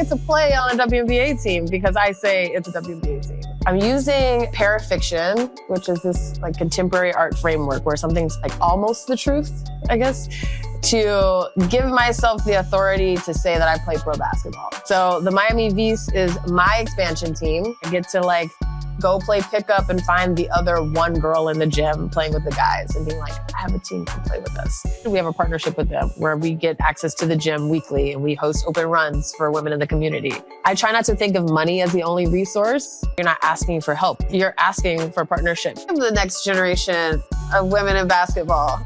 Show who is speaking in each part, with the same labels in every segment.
Speaker 1: get to play on a WNBA team because I say it's a WNBA team. I'm using parafiction, which is this like contemporary art framework where something's like almost the truth, I guess, to give myself the authority to say that I play pro basketball. So the Miami VIS is my expansion team. I get to like go play pickup and find the other one girl in the gym playing with the guys and being like, I have a team to play with us. We have a partnership with them where we get access to the gym weekly and we host open runs for women in the community. I try not to think of money as the only resource. You're not asking for help. You're asking for partnership. The next generation of women in basketball.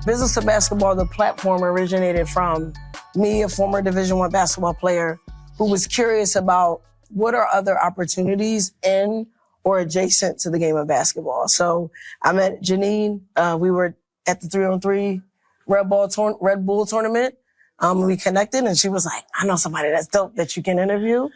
Speaker 2: Business of Basketball, the platform originated from me, a former Division I basketball player who was curious about what are other opportunities in or adjacent to the game of basketball. So I met Janine. We were at the 3-on-3 Red Bull tournament. We connected and she was like, I know somebody that's dope that you can interview.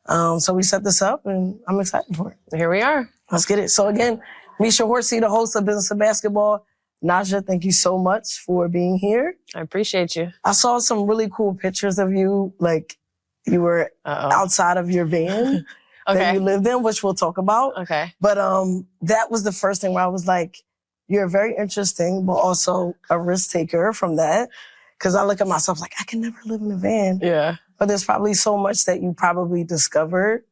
Speaker 2: So we set this up and I'm excited for it.
Speaker 1: Here we are.
Speaker 2: Let's get it. So again, Misha Horsey, the host of Business of Basketball. Najja, thank you so much for being here.
Speaker 1: I appreciate you.
Speaker 2: I saw some really cool pictures of you, like you were outside of your van that you lived in, which we'll talk about.
Speaker 1: Okay.
Speaker 2: But that was the first thing where I was like, you're very interesting, but also a risk taker from that. Because I look at myself like, I can never live in a van.
Speaker 1: Yeah.
Speaker 2: But there's probably so much that you probably discovered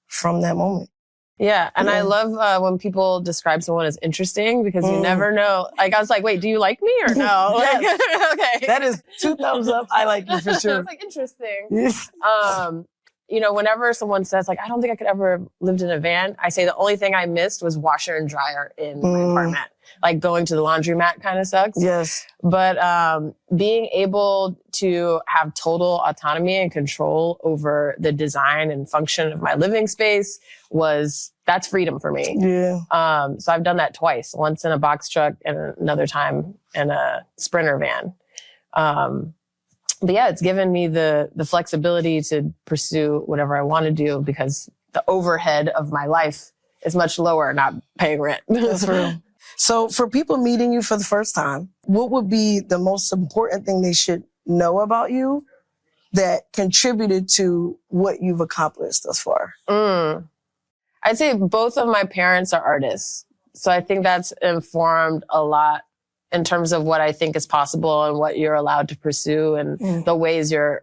Speaker 2: from that moment.
Speaker 1: Yeah, and I love when people describe someone as interesting because you never know. Like, I was like, wait, do you like me or no?
Speaker 2: Yes.
Speaker 1: Like, okay.
Speaker 2: That is 2 thumbs up. I like you for sure.
Speaker 1: I was like, interesting. You know, whenever someone says, like, I don't think I could ever have lived in a van, I say the only thing I missed was washer and dryer in my apartment. Like, going to the laundromat kind of sucks.
Speaker 2: Yes.
Speaker 1: But being able to have total autonomy and control over the design and function of my living space that's freedom for me.
Speaker 2: Yeah.
Speaker 1: So I've done that twice, once in a box truck and another time in a Sprinter van. But yeah, it's given me the flexibility to pursue whatever I want to do because the overhead of my life is much lower, not paying rent.
Speaker 2: That's real. So for people meeting you for the first time, what would be the most important thing they should know about you that contributed to what you've accomplished thus far?
Speaker 1: I'd say both of my parents are artists. So I think that's informed a lot in terms of what I think is possible and what you're allowed to pursue and the ways you're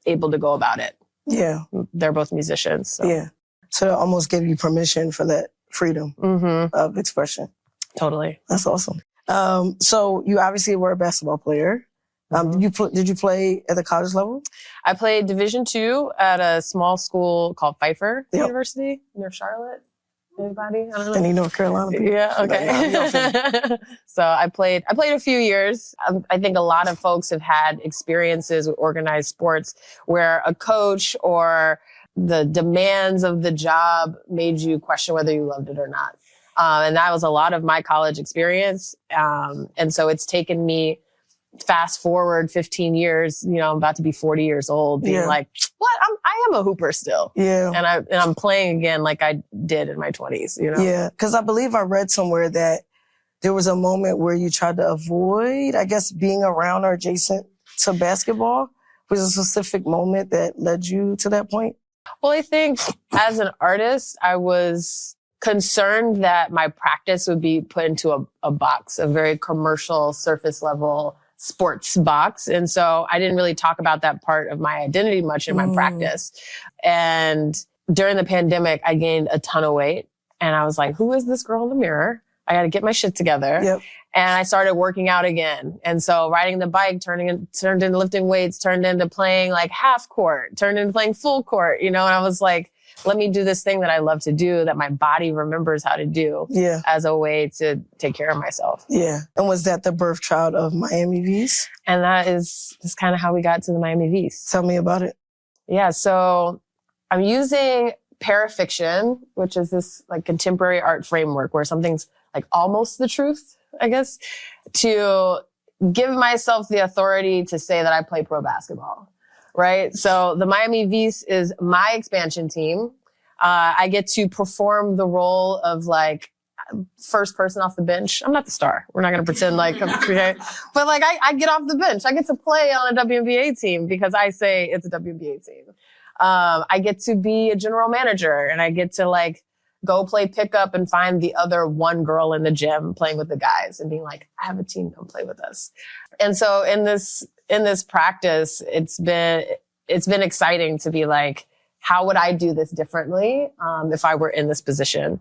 Speaker 1: able to go about it.
Speaker 2: Yeah.
Speaker 1: They're both musicians. So.
Speaker 2: Yeah. So they almost gave you permission for that freedom of expression.
Speaker 1: Totally.
Speaker 2: That's awesome. So you obviously were a basketball player. Did you play at the college level?
Speaker 1: I played Division II at a small school called Pfeiffer University near Charlotte. Anybody? I don't know.
Speaker 2: Any North Carolina people?
Speaker 1: Yeah, okay. So I played a few years. I think a lot of folks have had experiences with organized sports where a coach or the demands of the job made you question whether you loved it or not. And that was a lot of my college experience. And so it's taken me fast forward 15 years, you know, I'm about to be 40 years old, being like, what? I am a hooper still.
Speaker 2: Yeah.
Speaker 1: And I'm playing again like I did in my 20s, you know?
Speaker 2: Yeah. Cause I believe I read somewhere that there was a moment where you tried to avoid, I guess, being around or adjacent to basketball. Was a specific moment that led you to that point?
Speaker 1: Well, I think as an artist, I was concerned that my practice would be put into a box, a very commercial, surface level sports box. And so I didn't really talk about that part of my identity much in my practice. And during the pandemic, I gained a ton of weight. And I was like, who is this girl in the mirror? I got to get my shit together.
Speaker 2: Yep.
Speaker 1: And I started working out again. And so riding the bike turned into lifting weights, turned into playing like half court, turned into playing full court, you know? And I was like, let me do this thing that I love to do, that my body remembers how to do as a way to take care of myself.
Speaker 2: Yeah. And was that the birth child of Miami VIS?
Speaker 1: And that is just kind of how we got to the Miami VIS.
Speaker 2: Tell me about it.
Speaker 1: Yeah. So I'm using parafiction, which is this like contemporary art framework where something's like almost the truth, I guess, to give myself the authority to say that I play pro basketball. Right. So the Miami VIS is my expansion team. I get to perform the role of like first person off the bench. I'm not the star. We're not going to pretend like, okay. But like, I get off the bench. I get to play on a WNBA team because I say it's a WNBA team. I get to be a general manager and I get to like go play pickup and find the other one girl in the gym playing with the guys and being like, I have a team, come play with us. And so in this practice, it's been exciting to be like, how would I do this differently if I were in this position?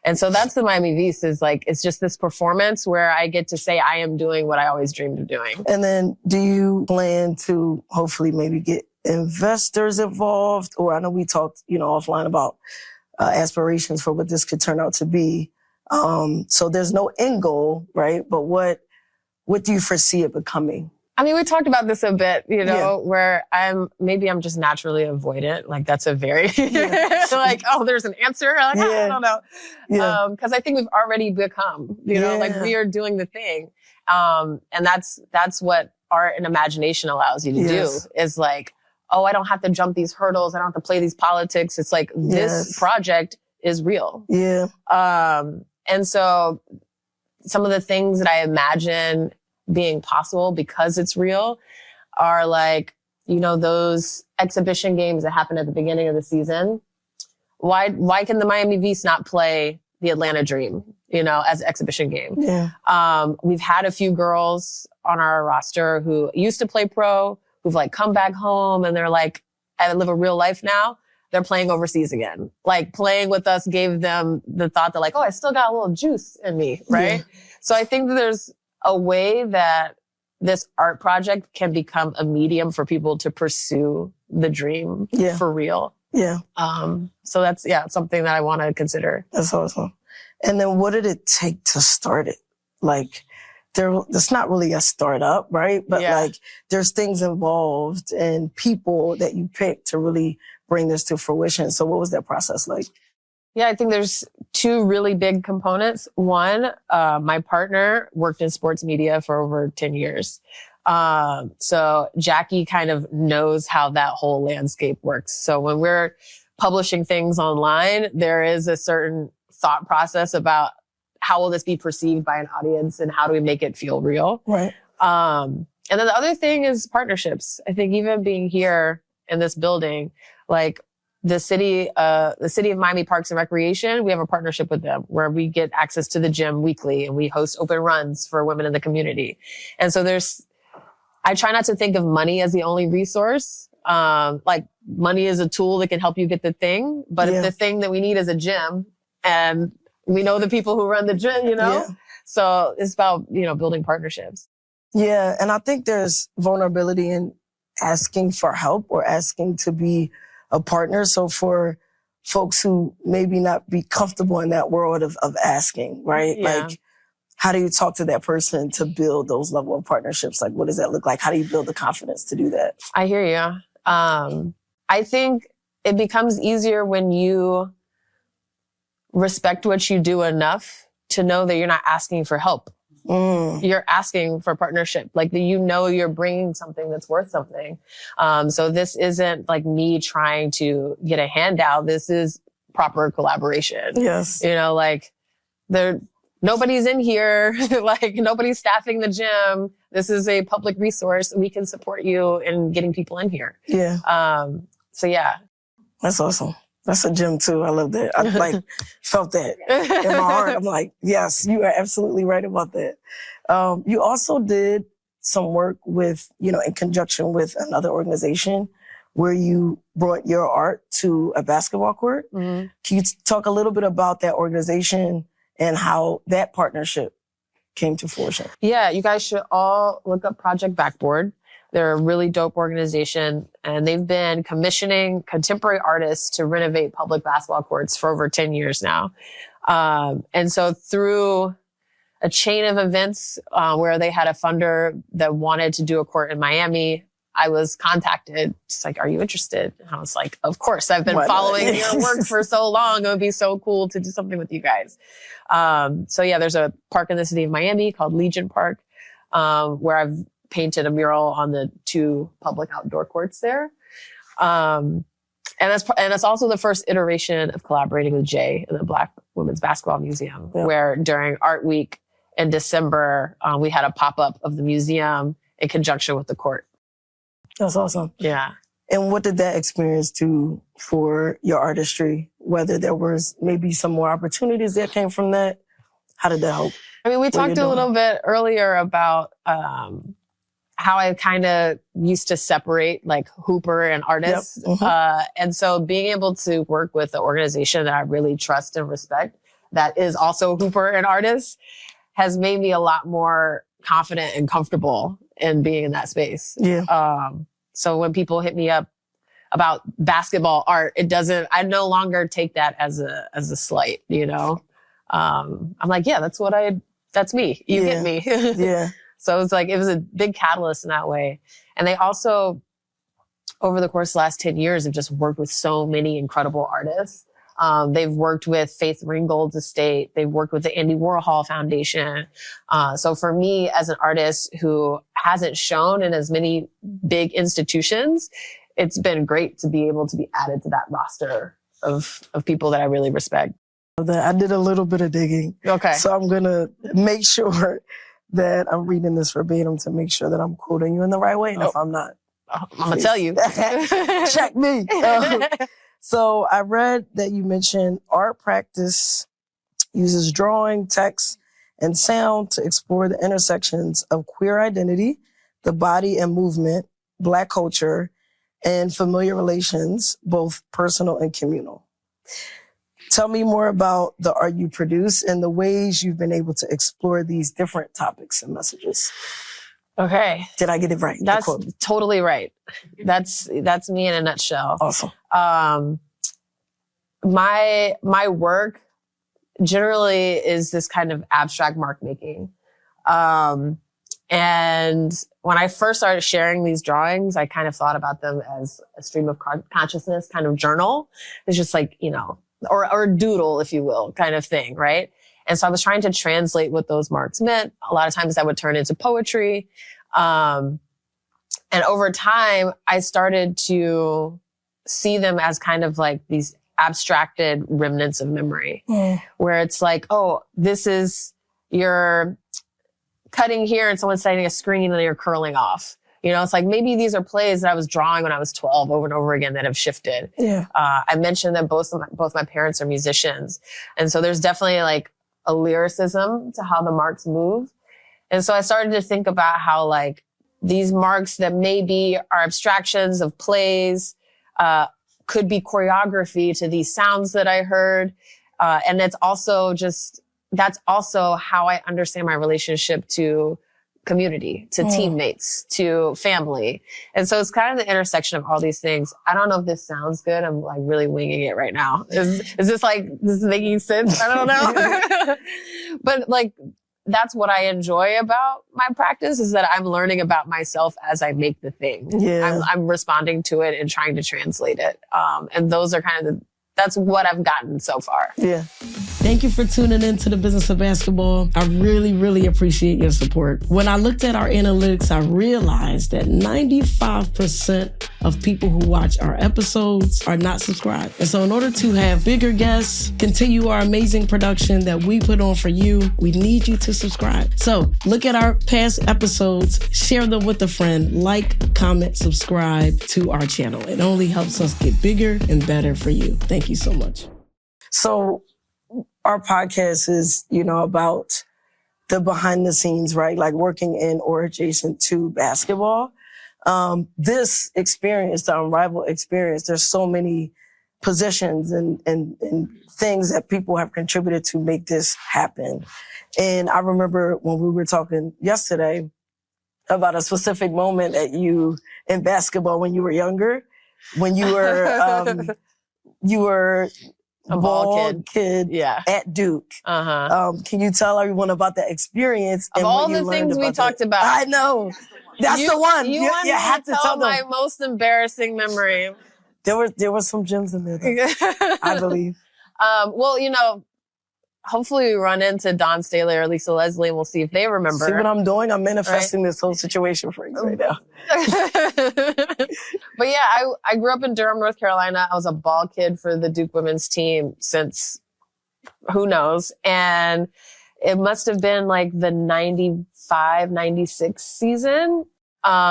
Speaker 1: And so that's the Miami VIS is like, it's just this performance where I get to say I am doing what I always dreamed of doing.
Speaker 2: And then do you plan to hopefully maybe get investors involved? Or I know we talked, offline about aspirations for what this could turn out to be. So there's no end goal, right? But what do you foresee it becoming?
Speaker 1: I mean, we talked about this a bit, where I'm just naturally avoidant. Like that's a very, like, oh, there's an answer. Like, I don't know. Yeah. Cause I think we've already become, like we are doing the thing. And that's what art and imagination allows you to do is like, oh, I don't have to jump these hurdles. I don't have to play these politics. It's like this project is real. Yeah. And so some of the things that I imagine being possible because it's real are like, those exhibition games that happen at the beginning of the season. Why can the Miami VIS not play the Atlanta Dream, as an exhibition game? Yeah. We've had a few girls on our roster who used to play pro, who've like come back home and they're like, I live a real life now. They're playing overseas again. Like playing with us gave them the thought that like, oh, I still got a little juice in me. Right. Yeah. So I think that there's a way that this art project can become a medium for people to pursue the dream for real. Yeah. So that's, something that I want to consider.
Speaker 2: That's awesome. And then what did it take to start it? Like it's not really a startup, right? But like there's things involved and people that you pick to really bring this to fruition. So what was that process like?
Speaker 1: Yeah, I think there's two really big components. One, my partner worked in sports media for over 10 years. So Jackie kind of knows how that whole landscape works. So when we're publishing things online, there is a certain thought process about how will this be perceived by an audience and how do we make it feel real? Right. And then the other thing is partnerships. I think even being here in this building, like the city of Miami Parks and Recreation, we have a partnership with them where we get access to the gym weekly and we host open runs for women in the community. And so I try not to think of money as the only resource. Like money is a tool that can help you get the thing. But if the thing that we need is a gym and we know the people who run the gym, so it's about, building partnerships.
Speaker 2: Yeah. And I think there's vulnerability in asking for help or asking to be a partner. So for folks who maybe not be comfortable in that world of asking, right? Yeah. Like, how do you talk to that person to build those level of partnerships? Like, what does that look like? How do you build the confidence to do that?
Speaker 1: I hear you. I think it becomes easier when you respect what you do enough to know that you're not asking for help. You're asking for partnership, like you're bringing something that's worth something. So this isn't like me trying to get a handout. This is proper collaboration. Yes. Nobody's in here, like nobody's staffing the gym. This is a public resource. We can support you in getting people in here. Yeah. So yeah.
Speaker 2: That's awesome. That's a gym too. I love that. I felt that in my heart. I'm like, yes, you are absolutely right about that. You also did some work with, in conjunction with another organization where you brought your art to a basketball court. Mm-hmm. Can you talk a little bit about that organization and how that partnership came to fruition?
Speaker 1: Yeah, you guys should all look up Project Backboard. They're a really dope organization, and they've been commissioning contemporary artists to renovate public basketball courts for over 10 years now. And so through a chain of events where they had a funder that wanted to do a court in Miami, I was contacted. Just like, are you interested? And I was like, of course. I've been following your work for so long. It would be so cool to do something with you guys. So yeah, there's a park in the city of Miami called Legion Park, where I've painted a mural on the 2 public outdoor courts there. And And that's also the first iteration of collaborating with Jay in the Black Women's Basketball Museum, where during Art Week in December, we had a pop-up of the museum in conjunction with the court.
Speaker 2: That's awesome.
Speaker 1: Yeah.
Speaker 2: And what did that experience do for your artistry? Whether there was maybe some more opportunities that came from that? How did that help?
Speaker 1: I mean, we talked a little bit earlier about how I kind of used to separate like hooper and artist. And so being able to work with an organization that I really trust and respect that is also a hooper and artist has made me a lot more confident and comfortable in being in that space. So when people hit me up about basketball art, I no longer take that as a slight, you know? I'm like, yeah, that's me. You get me. So it was a big catalyst in that way. And they also, over the course of the last 10 years, have just worked with so many incredible artists. They've worked with Faith Ringgold's estate. They've worked with the Andy Warhol Foundation. So for me, as an artist who hasn't shown in as many big institutions, it's been great to be able to be added to that roster of people that I really respect.
Speaker 2: I did a little bit of digging.
Speaker 1: Okay.
Speaker 2: So I'm going to make sure that I'm reading this verbatim to make sure that I'm quoting you in the right way. And if I'm not,
Speaker 1: I'm going to tell you.
Speaker 2: Check me. So I read that you mentioned art practice uses drawing, text, and sound to explore the intersections of queer identity, the body and movement, Black culture, and familiar relations, both personal and communal. Tell me more about the art you produce and the ways you've been able to explore these different topics and messages.
Speaker 1: Okay.
Speaker 2: Did I get it right?
Speaker 1: That's totally right. That's me in a nutshell.
Speaker 2: Awesome.
Speaker 1: My work generally is this kind of abstract mark making. And when I first started sharing these drawings, I kind of thought about them as a stream of consciousness kind of journal. It's just like, you know, or a doodle, if you will, kind of thing, right? And so I was trying to translate what those marks meant. A lot of times that would turn into poetry. And over time, I started to see them as kind of like these abstracted remnants of memory, where it's like, oh, this is your cutting here and someone's setting a screen and you're curling off. You know, it's like maybe these are plays that I was drawing when I was 12 over and over again that have shifted. I mentioned that both my parents are musicians. And so there's definitely like a lyricism to how the marks move. And so I started to think about how like these marks that maybe are abstractions of plays, could be choreography to these sounds that I heard. And that's also how I understand my relationship to community, to teammates, to family. And so it's kind of the intersection of all these things. I don't know if this sounds good. I'm like really winging it right now. Is this making sense? I don't know. But like, that's what I enjoy about my practice is that I'm learning about myself as I make the thing. I'm responding to it and trying to translate it. And those are kind of that's what I've gotten so far.
Speaker 2: Thank you for tuning in to the Business of Basketball. I really, really appreciate your support. When I looked at our analytics, I realized that 95% of people who watch our episodes are not subscribed. And so in order to have bigger guests, continue our amazing production that we put on for you, we need you to subscribe. So look at our past episodes, share them with a friend, like, comment, subscribe to our channel. It only helps us get bigger and better for you. Thank you so much. So our podcast is, about the behind the scenes, right? Like working in or adjacent to basketball. This experience, the Unrivaled experience, there's so many positions and things that people have contributed to make this happen. And I remember when we were talking yesterday about a specific moment at you in basketball when you were younger, when you were
Speaker 1: a ball
Speaker 2: kid at Duke. Can you tell everyone about that experience?
Speaker 1: Of all the things we talked about.
Speaker 2: I know. That's the one.
Speaker 1: You had to tell my most embarrassing memory.
Speaker 2: There were some gems in there, though, I believe.
Speaker 1: Well, hopefully we run into Dawn Staley or Lisa Leslie and we'll see if they remember.
Speaker 2: See what I'm doing? I'm manifesting this whole situation for you right now.
Speaker 1: But yeah, I grew up in Durham, North Carolina. I was a ball kid for the Duke women's team since who knows. And it must have been like the 95, 96 season,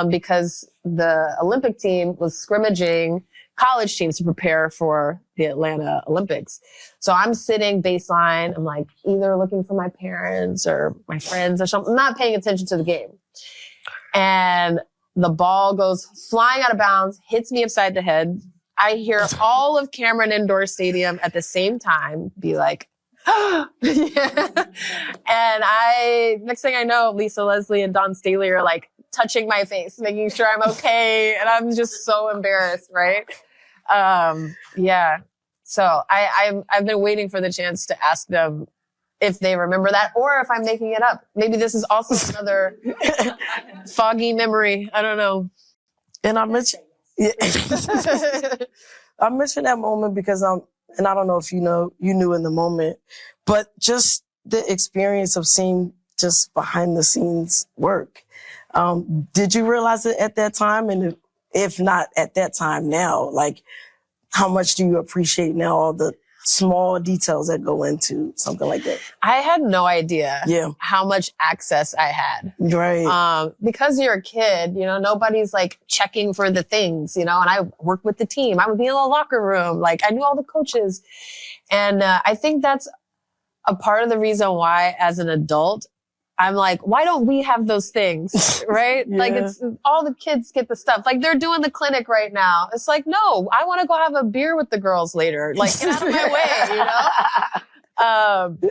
Speaker 1: because the Olympic team was scrimmaging college teams to prepare for the Atlanta Olympics. So I'm sitting baseline. I'm like either looking for my parents or my friends or something. I'm not paying attention to the game. And the ball goes flying out of bounds, hits me upside the head. I hear all of Cameron Indoor Stadium at the same time be like, yeah. And next thing I know, Lisa Leslie and Dawn Staley are like touching my face, making sure I'm okay. And I'm just so embarrassed, right? Yeah. So I've been waiting for the chance to ask them if they remember that or if I'm making it up. Maybe this is also another foggy memory. I don't know.
Speaker 2: And I mentioned, yeah. I mentioned that moment because and I don't know if you knew in the moment, but just the experience of seeing just behind the scenes work. Did you realize it at that time? And if not at that time now, like how much do you appreciate now all the small details that go into something like that?
Speaker 1: I had no idea how much access I had.
Speaker 2: Right.
Speaker 1: Because you're a kid, nobody's like checking for the things, and I worked with the team. I would be in the locker room. Like I knew all the coaches. And I think that's a part of the reason why as an adult, I'm like, why don't we have those things? Right?
Speaker 2: Yeah.
Speaker 1: Like it's all the kids get the stuff. Like they're doing the clinic right now. It's like, no, I want to go have a beer with the girls later. Like get out of my way,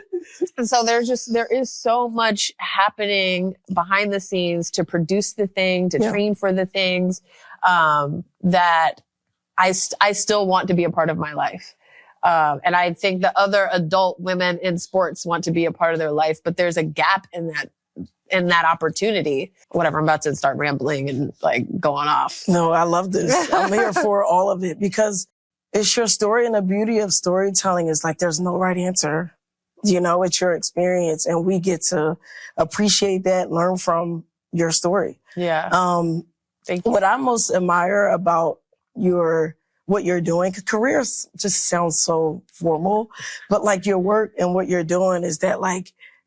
Speaker 1: And so there is so much happening behind the scenes to produce the thing, to train for the things, that I still want to be a part of my life. And I think the other adult women in sports want to be a part of their life, but there's a gap in that opportunity. Whatever, I'm about to start rambling and like going off.
Speaker 2: No, I love this. I'm here for all of it because it's your story, and the beauty of storytelling is like there's no right answer. It's your experience, and we get to appreciate that, learn from your story.
Speaker 1: Yeah. Thank you.
Speaker 2: What I most admire about what you're doing, career just sounds so formal, but like your work and what you're doing is that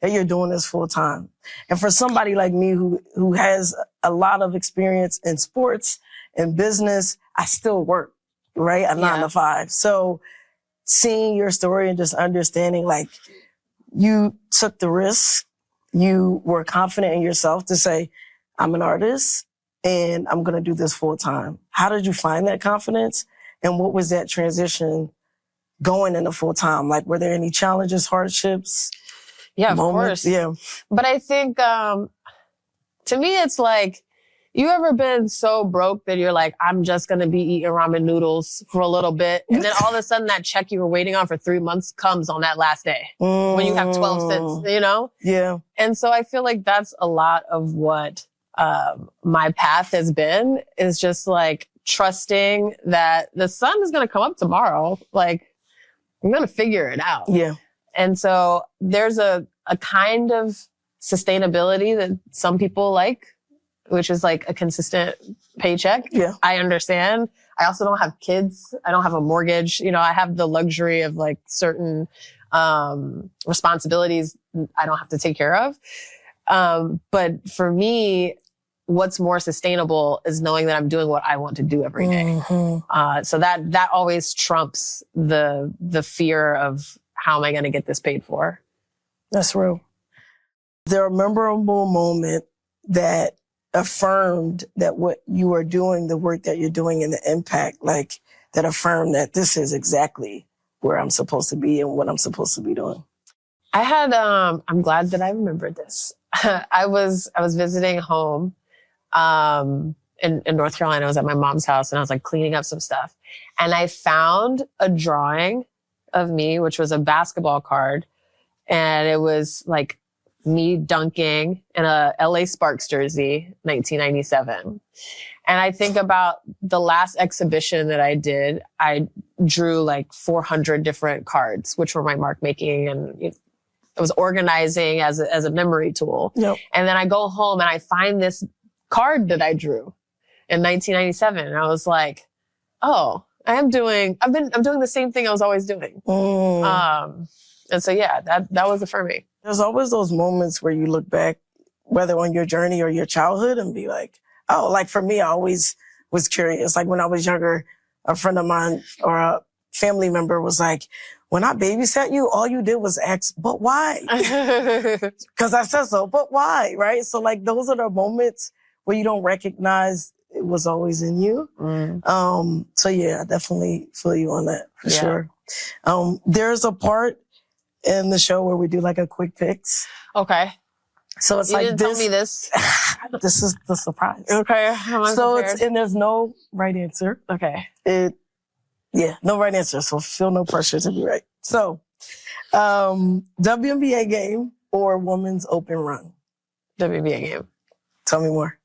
Speaker 2: you're doing this full time. And for somebody like me who has a lot of experience in sports and business, I still work, right? A 9 to 5. So seeing your story and just understanding like you took the risk, you were confident in yourself to say, I'm an artist and I'm going to do this full time. How did you find that confidence? And what was that transition going into full time? Like, were there any challenges, hardships?
Speaker 1: Yeah,
Speaker 2: moments?
Speaker 1: Of course.
Speaker 2: Yeah.
Speaker 1: But I think, to me, it's like, you ever been so broke that you're like, I'm just going to be eating ramen noodles for a little bit. And then all of a sudden that check you were waiting on for 3 months comes on that last day when you have 12 cents,
Speaker 2: Yeah.
Speaker 1: And so I feel like that's a lot of what, my path has been, is just like, trusting that the sun is going to come up tomorrow. Like, I'm going to figure it out.
Speaker 2: Yeah.
Speaker 1: And so there's a kind of sustainability that some people like, which is like a consistent paycheck.
Speaker 2: Yeah.
Speaker 1: I understand. I also don't have kids. I don't have a mortgage. I have the luxury of like certain, responsibilities I don't have to take care of. But for me, what's more sustainable is knowing that I'm doing what I want to do every day. Mm-hmm. So that always trumps the fear of how am I going to get this paid for?
Speaker 2: That's real. There a memorable moment that affirmed that what you are doing, the work that you're doing and the impact, like that affirmed that this is exactly where I'm supposed to be and what I'm supposed to be doing?
Speaker 1: I had, I'm glad that I remembered this. I was visiting home, in North Carolina. I was at my mom's house and I was like cleaning up some stuff. And I found a drawing of me, which was a basketball card. And it was like me dunking in a LA Sparks jersey, 1997. And I think about the last exhibition that I did, I drew like 400 different cards, which were my mark making. And was organizing as a memory tool.
Speaker 2: Yep.
Speaker 1: And then I go home and I find this card that I drew in 1997. And I was like, oh, I'm doing the same thing I was always doing. And so, yeah, that was affirming.
Speaker 2: There's always those moments where you look back, whether on your journey or your childhood, and be like, oh, like for me, I always was curious. Like when I was younger, a friend of mine or a family member was like, when I babysat you, all you did was ask, but why? Because I said so, but why? Right? So like those are the moments where you don't recognize it was always in you. So yeah, I definitely feel you on that for sure. There's a part in the show where we do like a quick picks.
Speaker 1: Okay.
Speaker 2: So it's
Speaker 1: you
Speaker 2: like
Speaker 1: didn't tell me this.
Speaker 2: This is the surprise.
Speaker 1: Okay.
Speaker 2: So and there's no right answer.
Speaker 1: Okay.
Speaker 2: No right answer. So feel no pressure to be right. So, WNBA game or women's open run?
Speaker 1: WNBA game.
Speaker 2: Tell me more.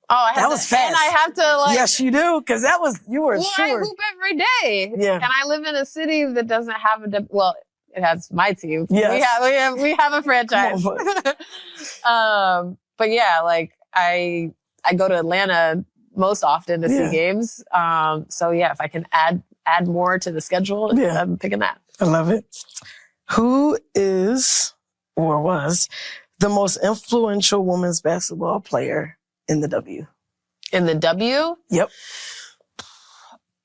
Speaker 1: Oh,
Speaker 2: that was fast.
Speaker 1: And I have to like.
Speaker 2: Yes, you do. Cause you were sure.
Speaker 1: I hoop every day.
Speaker 2: Yeah.
Speaker 1: And I live in a city that doesn't have it has my team.
Speaker 2: Yes.
Speaker 1: We have a franchise. But yeah, like I go to Atlanta most often to see games. So yeah, if I can add more to the schedule, I'm picking that.
Speaker 2: I love it. Who is or was the most influential women's basketball player in the W?
Speaker 1: In the W?
Speaker 2: Yep.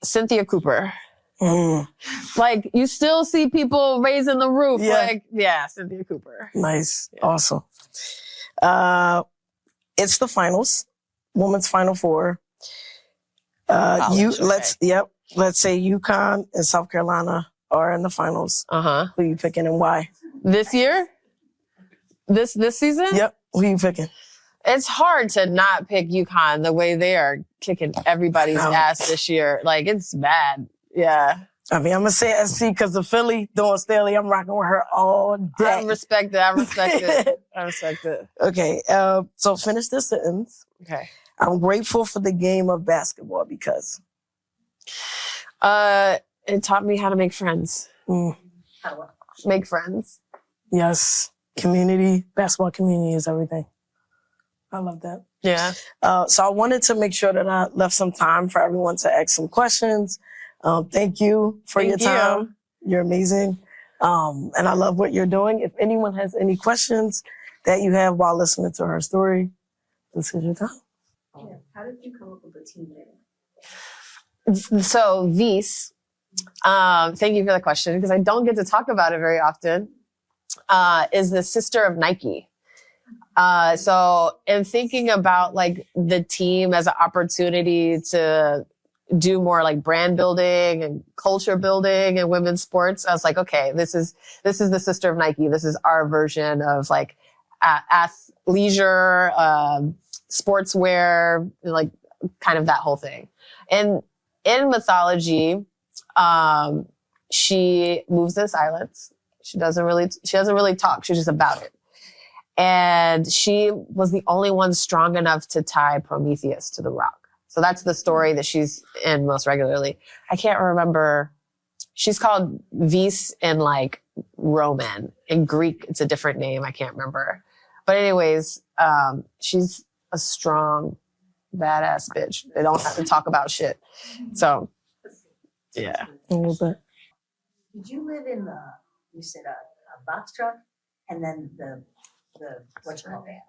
Speaker 1: Cynthia Cooper. Like, you still see people raising the roof.
Speaker 2: Yeah.
Speaker 1: Like, yeah, Cynthia Cooper.
Speaker 2: Nice. Yeah. Awesome. It's the finals. Women's Final Four. Let's say UConn and South Carolina are in the finals. Who are you picking and why?
Speaker 1: This year? This season?
Speaker 2: Yep. Who are you picking?
Speaker 1: It's hard to not pick UConn the way they are kicking everybody's ass this year. Like, it's bad. Yeah.
Speaker 2: I mean, I'm going to say SC because of Philly, Dawn Staley. I'm rocking with her all day.
Speaker 1: I respect it.
Speaker 2: Okay. So finish this sentence.
Speaker 1: Okay.
Speaker 2: I'm grateful for the game of basketball because
Speaker 1: it taught me how to make friends. Make friends.
Speaker 2: Yes. Basketball community is everything. I love that.
Speaker 1: Yeah.
Speaker 2: So I wanted to make sure that I left some time for everyone to ask some questions. Thank you for your time. You're amazing. And I love what you're doing. If anyone has any questions that you have while listening to her story, this is your time.
Speaker 3: Yeah. How did you come up with the team name?
Speaker 1: So VIS, thank you for the question because I don't get to talk about it very often, is the sister of Nike. So in thinking about like the team as an opportunity to do more like brand building and culture building in women's sports, I was like, okay, this is the sister of Nike. This is our version of like athleisure, sportswear, like kind of that whole thing. And in mythology, she moves in silence. She doesn't really talk. She's just about it. And she was the only one strong enough to tie Prometheus to the rock. So that's the story that she's in most regularly. I can't remember. She's called VIS in like Roman. In Greek, it's a different name. I can't remember. But anyways, she's a strong, badass bitch. They don't have to talk about shit. So, yeah.
Speaker 2: A little bit.
Speaker 3: Did you live in you said a box truck and then the what's your name?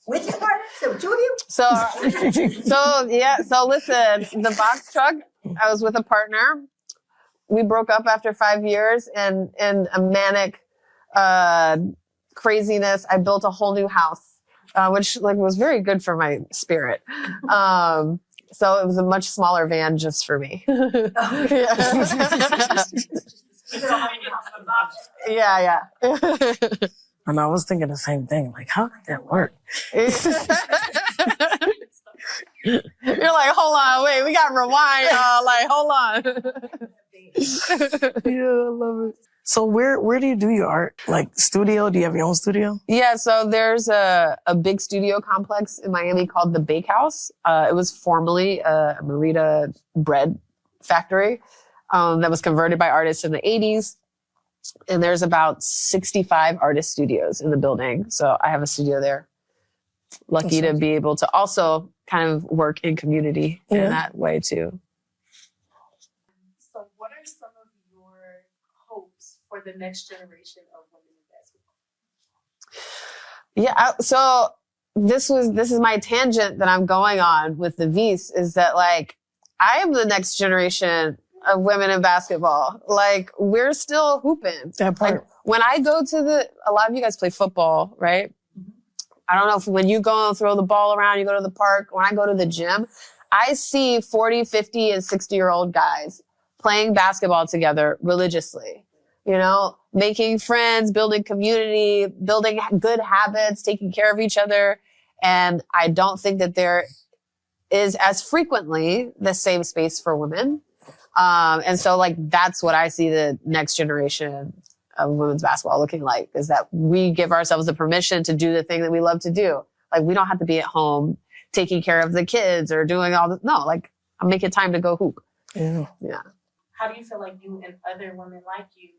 Speaker 3: With your partner? So two of you?
Speaker 1: So listen, the box truck, I was with a partner. We broke up after 5 years and in a manic craziness, I built a whole new house, which like was very good for my spirit. So it was a much smaller van just for me. Yeah.
Speaker 2: And I was thinking the same thing. Like, how could that work?
Speaker 1: You're like, hold on, wait, we got to rewind, y'all. Like, hold on.
Speaker 2: Yeah, I love it. So where do you do your art? Like studio? Do you have your own studio?
Speaker 1: Yeah, so there's a big studio complex in Miami called the Bakehouse. It was formerly a Merita bread factory that was converted by artists in the 80s. And there's about 65 artist studios in the building. So I have a studio there. Lucky to be able to also kind of work in community in that way too.
Speaker 4: So what are some of your hopes for the next generation of women in basketball?
Speaker 1: Yeah, so this is my tangent that I'm going on with the VIS, is that like I am the next generation of women in basketball. Like we're still hooping. Like when I go to a lot of you guys play football, right? I don't know if when you go and throw the ball around, you go to the park. When I go to the gym, I see 40, 50, and 60-year-old guys playing basketball together religiously, you know, making friends, building community, building good habits, taking care of each other. And I don't think that there is as frequently the same space for women. And so like, that's what I see the next generation of women's basketball looking like, is that we give ourselves the permission to do the thing that we love to do. Like we don't have to be at home taking care of the kids or doing all this. No, like I'm making time to go hoop.
Speaker 2: Yeah.
Speaker 4: How do you feel like you and other women like you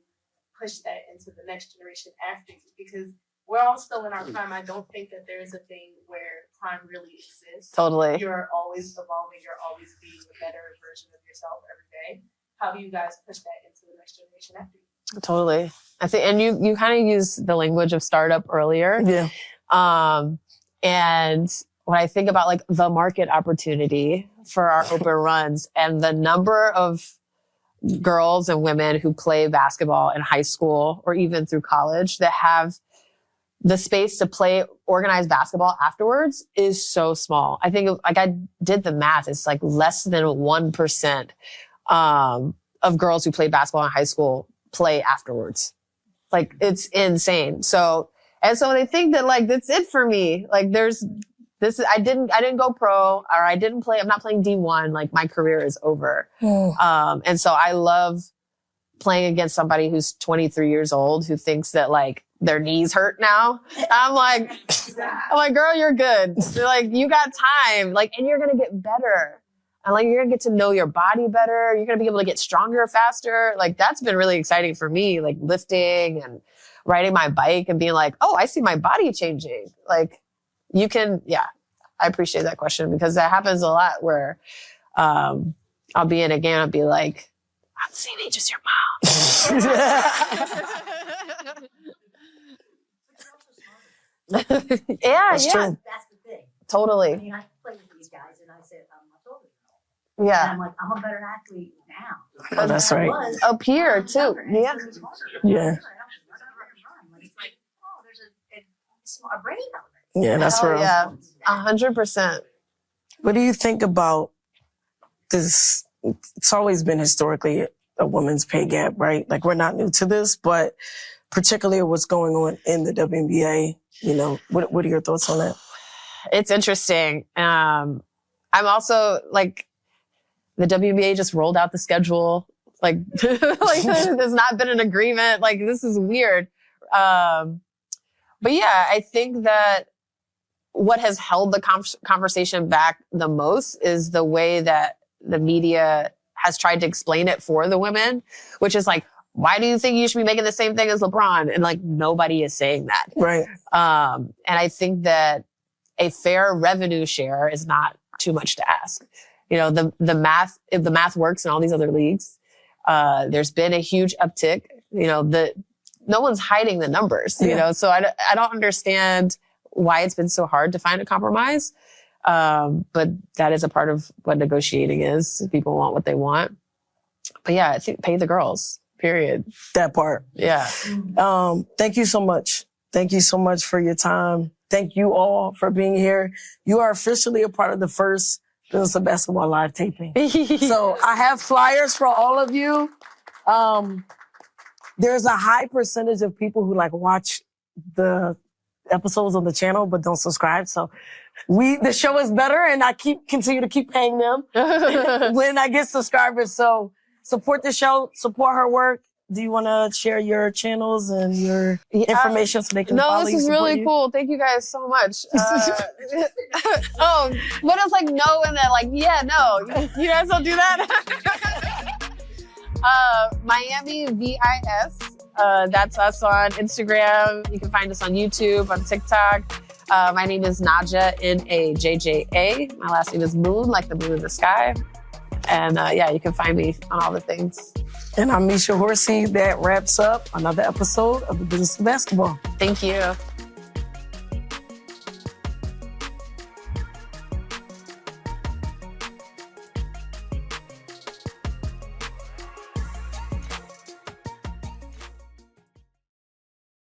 Speaker 4: push that into the next generation after you? Because we're all still in our prime. I don't think that there is a thing where crime really exists.
Speaker 1: Totally.
Speaker 4: You're always evolving. You're always being a better version of yourself every day. How do you guys push that into the next generation after you?
Speaker 1: Totally. I think, and you kind of used the language of startup earlier.
Speaker 2: Yeah.
Speaker 1: And when I think about like the market opportunity for our open runs and the number of girls and women who play basketball in high school or even through college that have the space to play organized basketball afterwards is so small. I think like I did the math. It's like less than 1% of girls who play basketball in high school play afterwards. Like it's insane. So they think that like, that's it for me. Like I didn't go pro, or I'm not playing D1. Like my career is over. And so I love playing against somebody who's 23 years old who thinks that like their knees hurt now. I'm like, girl, you're good. You're like, you got time. Like, and you're going to get better. And like, you're going to get to know your body better. You're going to be able to get stronger faster. Like that's been really exciting for me, like lifting and riding my bike and being like, oh, I see my body changing. Like you can, I appreciate that question because that happens a lot where, I'll be in a game and I'll be like, I'm the same age as your mom.
Speaker 3: That's
Speaker 1: true.
Speaker 3: That's the thing.
Speaker 1: Totally.
Speaker 3: I mean, I play with these guys and I said, I'm not older. And I'm like, I'm a better athlete now.
Speaker 2: Oh, that's right.
Speaker 1: Up here too. Yeah.
Speaker 2: Yeah.
Speaker 3: It's like, oh, there's a brain element.
Speaker 2: Yeah, that's real.
Speaker 1: Yeah, 100%.
Speaker 2: What do you think about this? It's always been historically a woman's pay gap, right? Like we're not new to this, but particularly what's going on in the WNBA, you know, what are your thoughts on that?
Speaker 1: It's interesting. I'm also like, the WNBA just rolled out the schedule. Like, there's not been an agreement. Like, this is weird. But yeah, I think that what has held the conversation back the most is the way that the media has tried to explain it for the women, which is like, why do you think you should be making the same thing as LeBron? And like, nobody is saying that.
Speaker 2: Right.
Speaker 1: And I think that a fair revenue share is not too much to ask. You know, the math, if the math works in all these other leagues, there's been a huge uptick, you know, no one's hiding the numbers, you know, so I don't understand why it's been so hard to find a compromise. But that is a part of what negotiating is. People want what they want. But yeah, I think pay the girls, period.
Speaker 2: That part.
Speaker 1: Yeah.
Speaker 2: Thank you so much. Thank you so much for your time. Thank you all for being here. You are officially a part of the first Business of Basketball live taping. So I have flyers for all of you. There's a high percentage of people who like watch the episodes on the channel but don't subscribe. So the show is better and I continue to keep paying them when I get subscribers. So support the show, support her work. Do you want to share your channels and your information so they can follow you?
Speaker 1: No, this is really cool. Thank you guys so much. Oh, what else? Like no and then like, yeah, no. You guys don't do that? Miami VIS That's us on Instagram. You can find us on YouTube, on TikTok. My name is Najja, Najja. My last name is Moon, like the moon in the sky. And yeah, you can find me on all the things.
Speaker 2: And I'm Misha Horsey. That wraps up another episode of The Business of Basketball.
Speaker 1: Thank you.